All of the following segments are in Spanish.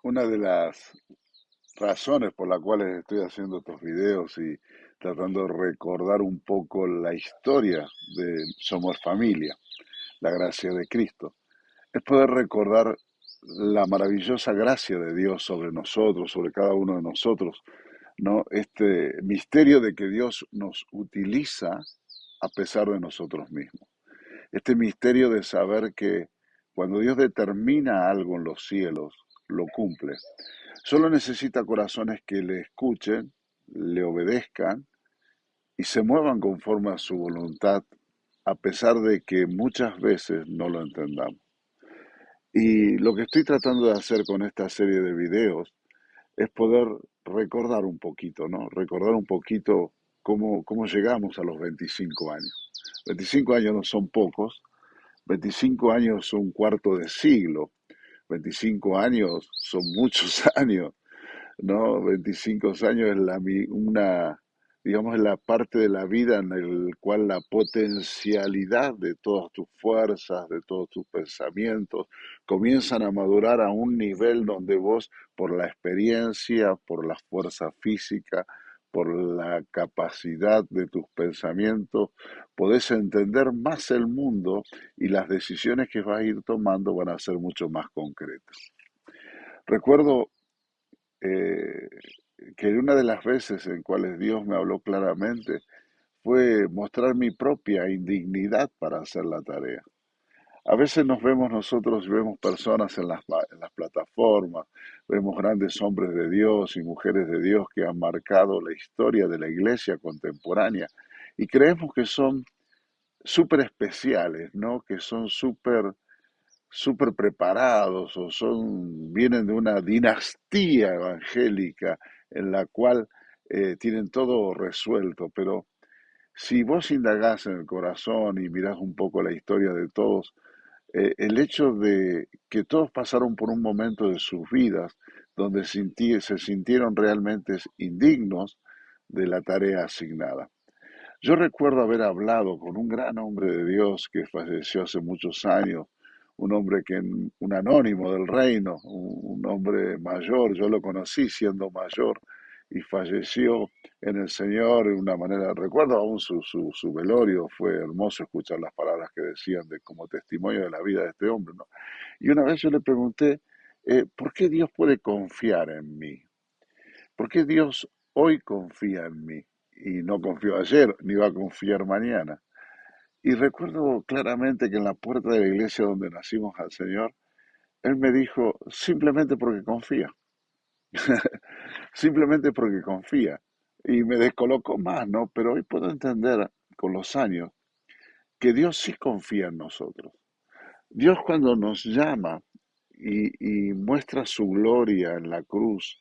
Una de las razones por las cuales estoy haciendo estos videos y tratando de recordar un poco la historia de Somos Familia, la gracia de Cristo, es poder recordar la maravillosa gracia de Dios sobre nosotros, sobre cada uno de nosotros, ¿no? Este misterio de que Dios nos utiliza a pesar de nosotros mismos. Este misterio de saber que cuando Dios determina algo en los cielos, lo cumple. Solo necesita corazones que le escuchen, le obedezcan y se muevan conforme a su voluntad, a pesar de que muchas veces no lo entendamos. Y lo que estoy tratando de hacer con esta serie de videos es poder recordar un poquito, ¿no? Recordar un poquito cómo llegamos a los 25 años. 25 años no son pocos, 25 años son un cuarto de siglo, 25 años son muchos años, ¿no? 25 años es digamos, es la parte de la vida en el cual la potencialidad de todas tus fuerzas, de todos tus pensamientos, comienzan a madurar a un nivel donde vos, por la experiencia, por la fuerza física, por la capacidad de tus pensamientos, podés entender más el mundo y las decisiones que vas a ir tomando van a ser mucho más concretas. Recuerdo eh, que una de las veces en cuales Dios me habló claramente fue mostrar mi propia indignidad para hacer la tarea. A veces nos vemos nosotros, vemos personas en las plataformas, vemos grandes hombres de Dios y mujeres de Dios que han marcado la historia de la iglesia contemporánea y creemos que son súper especiales, ¿no? Que son súper preparados o vienen de una dinastía evangélica en la cual tienen todo resuelto, pero si vos indagás en el corazón y mirás un poco la historia de todos, el hecho de que todos pasaron por un momento de sus vidas donde se sintieron realmente indignos de la tarea asignada. Yo recuerdo haber hablado con un gran hombre de Dios que falleció hace muchos años, un anónimo del reino, un hombre mayor, yo lo conocí siendo mayor y falleció en el Señor de una manera, recuerdo aún su velorio, fue hermoso escuchar las palabras que decían como testimonio de la vida de este hombre, ¿no? Y una vez yo le pregunté, ¿por qué Dios puede confiar en mí? ¿Por qué Dios hoy confía en mí? Y no confió ayer, ni va a confiar mañana. Y recuerdo claramente que en la puerta de la iglesia donde nacimos al Señor, Él me dijo, simplemente porque confía, simplemente porque confía. Y me descolocó más, ¿no? Pero hoy puedo entender con los años que Dios sí confía en nosotros. Dios cuando nos llama y muestra su gloria en la cruz,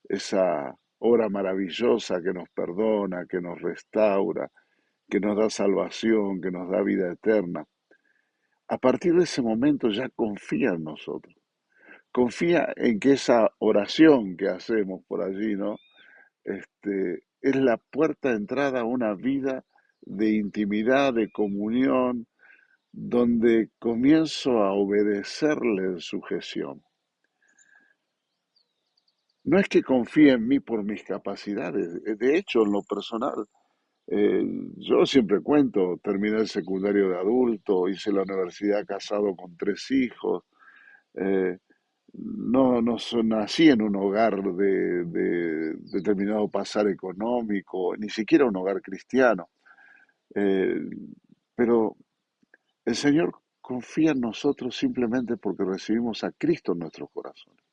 esa obra maravillosa que nos perdona, que nos restaura, que nos da salvación, que nos da vida eterna. A partir de ese momento ya confía en nosotros. Confía en que esa oración que hacemos por allí, ¿no? Es la puerta de entrada a una vida de intimidad, de comunión, donde comienzo a obedecerle en sujeción. No es que confíe en mí por mis capacidades, de hecho, en lo personal, Eh, yo siempre cuento, terminé el secundario de adulto, hice la universidad casado con tres hijos, eh, nací en un hogar de determinado pasar económico, ni siquiera un hogar cristiano, eh, pero el Señor confía en nosotros simplemente porque recibimos a Cristo en nuestros corazones.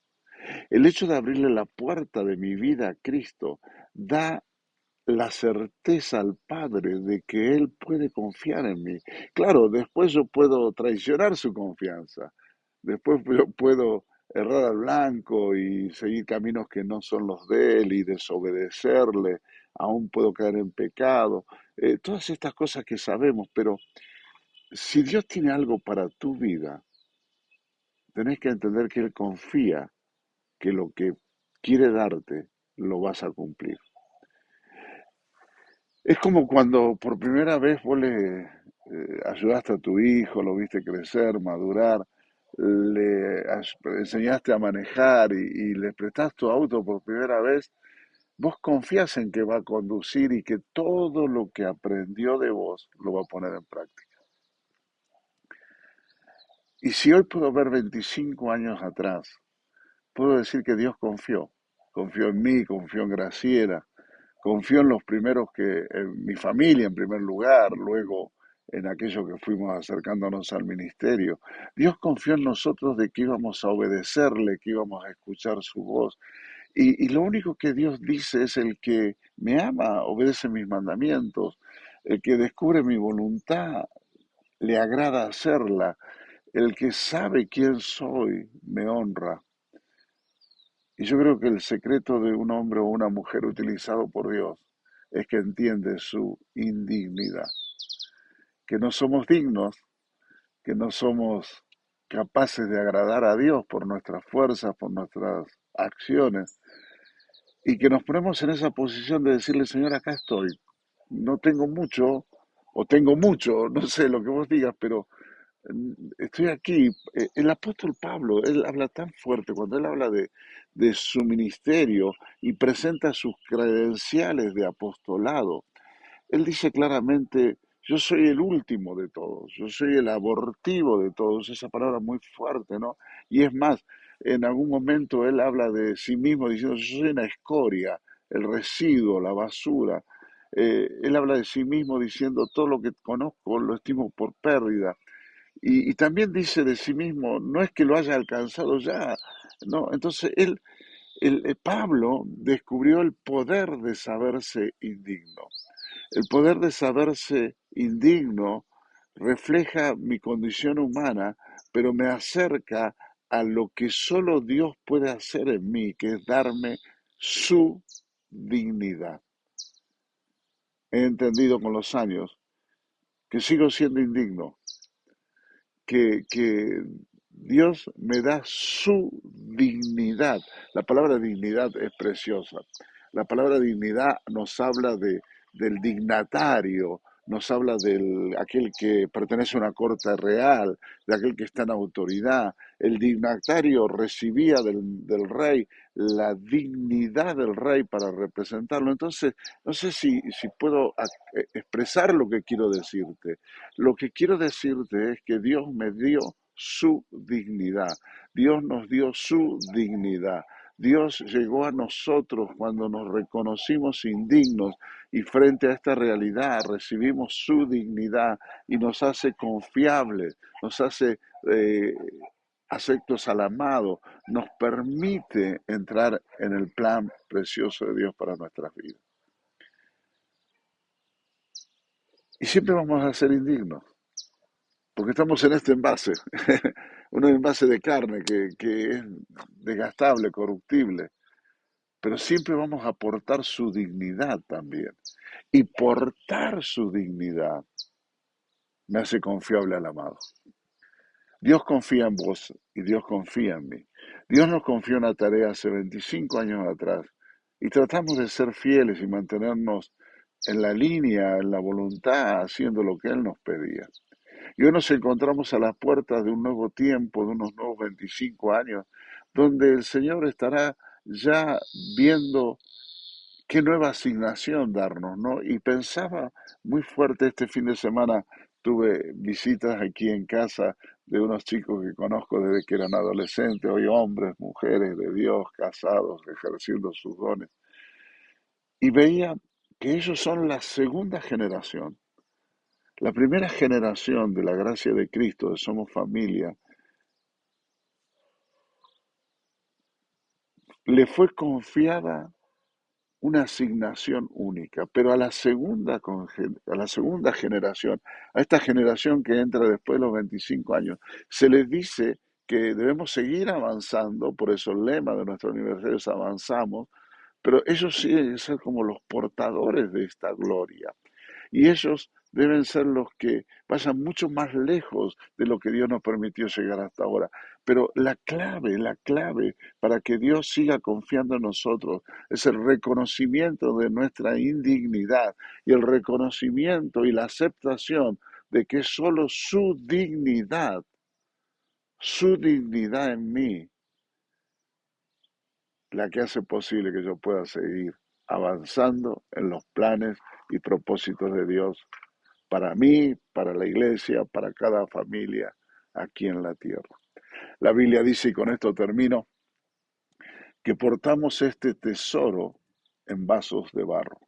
El hecho de abrirle la puerta de mi vida a Cristo da la certeza al Padre de que Él puede confiar en mí. Claro, después yo puedo traicionar su confianza, después yo puedo errar al blanco y seguir caminos que no son los de Él y desobedecerle, aún puedo caer en pecado, todas estas cosas que sabemos, pero si Dios tiene algo para tu vida, tenés que entender que Él confía que lo que quiere darte lo vas a cumplir. Es como cuando por primera vez vos le ayudaste a tu hijo, lo viste crecer, madurar. enseñaste a manejar y le prestás tu auto por primera vez, vos confías en que va a conducir y que todo lo que aprendió de vos lo va a poner en práctica. Y si hoy puedo ver 25 años atrás, puedo decir que Dios confió. Confió en mí, confió en Graciela, confió en los primeros en mi familia en primer lugar, luego en aquellos que fuimos acercándonos al ministerio. Dios confió en nosotros de que íbamos a obedecerle, que íbamos a escuchar su voz. Y lo único que Dios dice es: el que me ama, obedece mis mandamientos, el que descubre mi voluntad, le agrada hacerla, el que sabe quién soy, me honra. Y yo creo que el secreto de un hombre o una mujer utilizado por Dios es que entiende su indignidad, que no somos dignos, que no somos capaces de agradar a Dios por nuestras fuerzas, por nuestras acciones, y que nos ponemos en esa posición de decirle: Señor, acá estoy, no tengo mucho, o tengo mucho, no sé lo que vos digas, pero estoy aquí. El apóstol Pablo, él habla tan fuerte cuando él habla de su ministerio y presenta sus credenciales de apostolado. Él dice claramente: yo soy el último de todos, yo soy el abortivo de todos, esa palabra muy fuerte, ¿no? Y es más, en algún momento él habla de sí mismo diciendo: yo soy una escoria, el residuo, la basura. Él habla de sí mismo diciendo: todo lo que conozco lo estimo por pérdida. Y también dice de sí mismo: no es que lo haya alcanzado ya, no. Entonces Pablo descubrió el poder de saberse indigno. El poder de saberse indigno refleja mi condición humana, pero me acerca a lo que solo Dios puede hacer en mí, que es darme su dignidad. He entendido con los años que sigo siendo indigno, que Dios me da su dignidad. La palabra dignidad es preciosa. La palabra dignidad nos habla del dignatario, nos habla de aquel que pertenece a una corte real, de aquel que está en autoridad. El dignatario recibía del rey la dignidad del rey para representarlo. Entonces, no sé si puedo expresar lo que quiero decirte. Lo que quiero decirte es que Dios me dio su dignidad. Dios nos dio su dignidad. Dios llegó a nosotros cuando nos reconocimos indignos y frente a esta realidad recibimos su dignidad y nos hace confiables, nos hace eh, aceptos al amado, nos permite entrar en el plan precioso de Dios para nuestras vidas. Y siempre vamos a ser indignos, porque estamos en este envase, un envase de carne que es desgastable, corruptible, pero siempre vamos a aportar su dignidad también. Y portar su dignidad me hace confiable al amado. Dios confía en vos y Dios confía en mí. Dios nos confió una tarea hace 25 años atrás y tratamos de ser fieles y mantenernos en la línea, en la voluntad, haciendo lo que Él nos pedía. Y hoy nos encontramos a las puertas de un nuevo tiempo, de unos nuevos 25 años, donde el Señor estará ya viendo qué nueva asignación darnos, ¿no? Y pensaba muy fuerte este fin de semana, tuve visitas aquí en casa de unos chicos que conozco desde que eran adolescentes, hoy hombres, mujeres de Dios, casados, ejerciendo sus dones. Y veía que ellos son la segunda generación. La primera generación de la gracia de Cristo, de Somos Familia, le fue confiada una asignación única, pero a la segunda generación, a esta generación que entra después de los 25 años, se les dice que debemos seguir avanzando, por eso el lema de nuestra universidad es avanzamos, pero ellos siguen ser como los portadores de esta gloria. Y ellos deben ser los que vayan mucho más lejos de lo que Dios nos permitió llegar hasta ahora. Pero la clave para que Dios siga confiando en nosotros es el reconocimiento de nuestra indignidad y el reconocimiento y la aceptación de que solo su dignidad, su dignidad en mí, la que hace posible que yo pueda seguir avanzando en los planes y propósitos de Dios para mí, para la iglesia, para cada familia aquí en la tierra. La Biblia dice, y con esto termino, que portamos este tesoro en vasos de barro.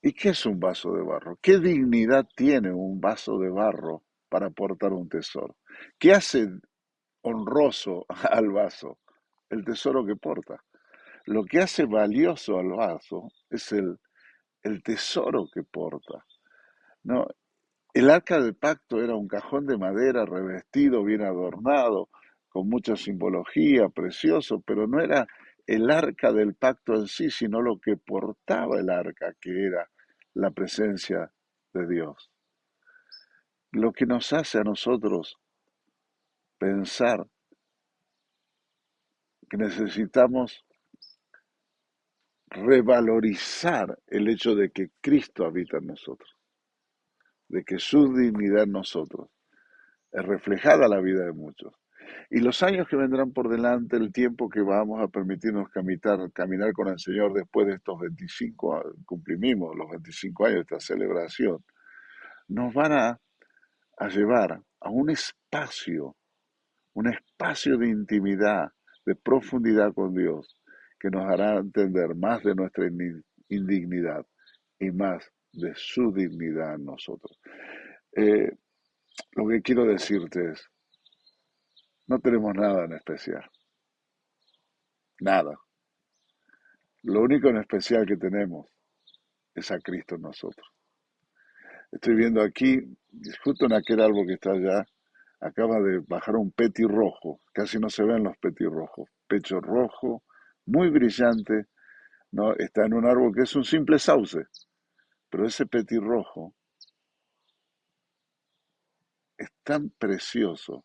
¿Y qué es un vaso de barro? ¿Qué dignidad tiene un vaso de barro para portar un tesoro? ¿Qué hace honroso al vaso? El tesoro que porta. Lo que hace valioso al vaso es el tesoro que porta. ¿No? El arca del pacto era un cajón de madera revestido, bien adornado, con mucha simbología, precioso, pero no era el arca del pacto en sí, sino lo que portaba el arca, que era la presencia de Dios. Lo que nos hace a nosotros pensar que necesitamos revalorizar el hecho de que Cristo habita en nosotros, de que su dignidad en nosotros es reflejada en la vida de muchos. Y los años que vendrán por delante, el tiempo que vamos a permitirnos caminar con el Señor después de estos 25, cumplimos los 25 años de esta celebración, nos van a llevar a un espacio de intimidad, de profundidad con Dios, que nos hará entender más de nuestra indignidad y más de su dignidad en nosotros. Eh, lo que quiero decirte es, no tenemos nada en especial, nada. Lo único en especial que tenemos es a Cristo en nosotros. Estoy viendo aquí, justo en aquel árbol que está allá, acaba de bajar un petirrojo, casi no se ven los petirrojos, pecho rojo, muy brillante, ¿no? Está en un árbol que es un simple sauce, pero ese petirrojo es tan precioso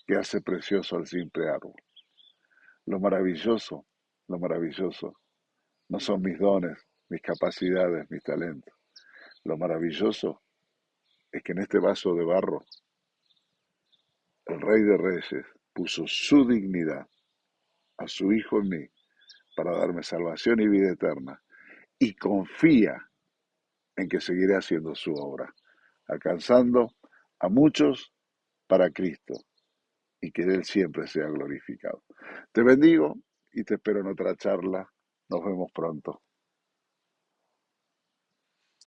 que hace precioso al simple árbol. Lo maravilloso, lo maravilloso, no son mis dones, mis capacidades, mis talentos. Lo maravilloso es que en este vaso de barro el Rey de Reyes puso su dignidad a su Hijo en mí para darme salvación y vida eterna y confía en que seguiré haciendo su obra, alcanzando a muchos para Cristo y que Él siempre sea glorificado. Te bendigo y te espero en otra charla. Nos vemos pronto.